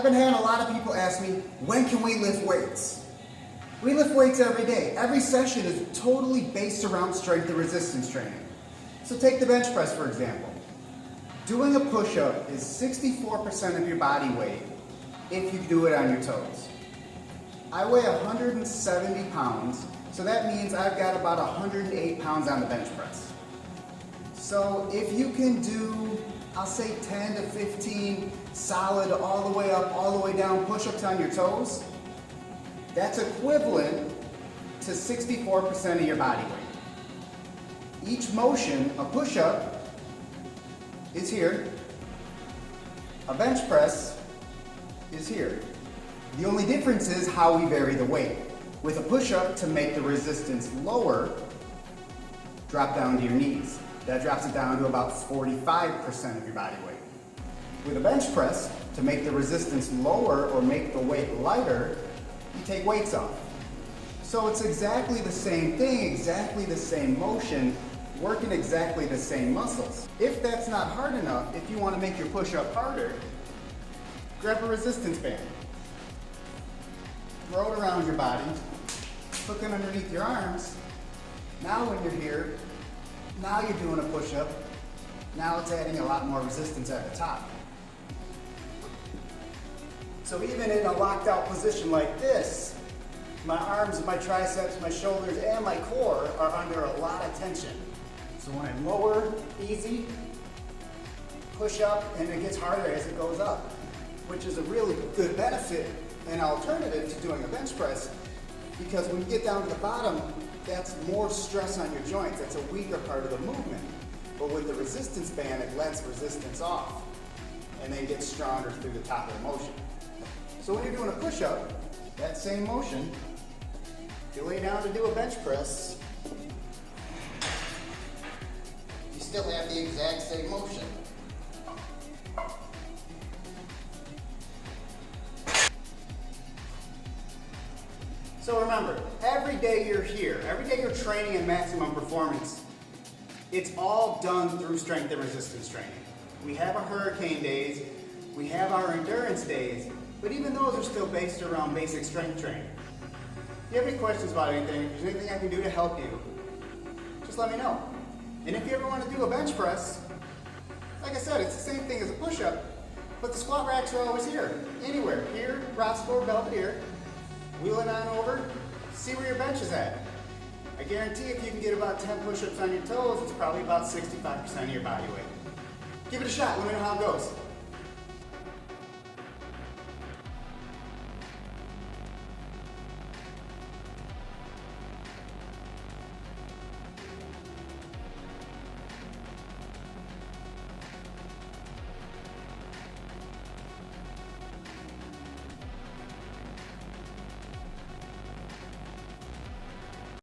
I've been having a lot of people ask me, when can we lift weights? We lift weights every day. Every session is totally based around strength and resistance training. So take the bench press, for example. Doing a push-up is 64% of your body weight if you do it on your toes. I weigh 170 pounds, so that means I've got about 108 pounds on the bench press. So if you can do, I'll say 10 to 15 solid all the way up, all the way down push-ups on your toes, that's equivalent to 64% of your body weight. Each motion, a push-up is here, a bench press is here. The only difference is how we vary the weight. With a push-up, to make the resistance lower, drop down to your knees. That drops it down to about 45% of your body weight. With a bench press, to make the resistance lower or make the weight lighter, you take weights off. So it's exactly the same thing, exactly the same motion, working exactly the same muscles. If that's not hard enough, if you want to make your push-up harder, grab a resistance band. Throw it around your body, hook it underneath your arms. Now when you're here, now you're doing a push-up. Now it's adding a lot more resistance at the top. So even in a locked out position like this, my arms, my triceps, my shoulders, and my core are under a lot of tension. So when I lower, easy, push up, and it gets harder as it goes up, which is a really good benefit and alternative to doing a bench press, because when you get down to the bottom, that's more stress on your joints. That's a weaker part of the movement. But with the resistance band, it lets resistance off and then gets stronger through the top of the motion. So when you're doing a push-up, that same motion, you lay down to do a bench press, you still have the exact same motion. So remember, every day you're here, every day you're training in maximum performance, it's all done through strength and resistance training. We have our hurricane days, we have our endurance days, but even those are still based around basic strength training. If you have any questions about anything, if there's anything I can do to help you, just let me know. And if you ever want to do a bench press, like I said, it's the same thing as a push-up, but the squat racks are always here, anywhere. Here, Rossford, Belvedere. Wheel it on over, see where your bench is at. I guarantee if you can get about 10 push-ups on your toes, it's probably about 65% of your body weight. Give it a shot, let me know how it goes.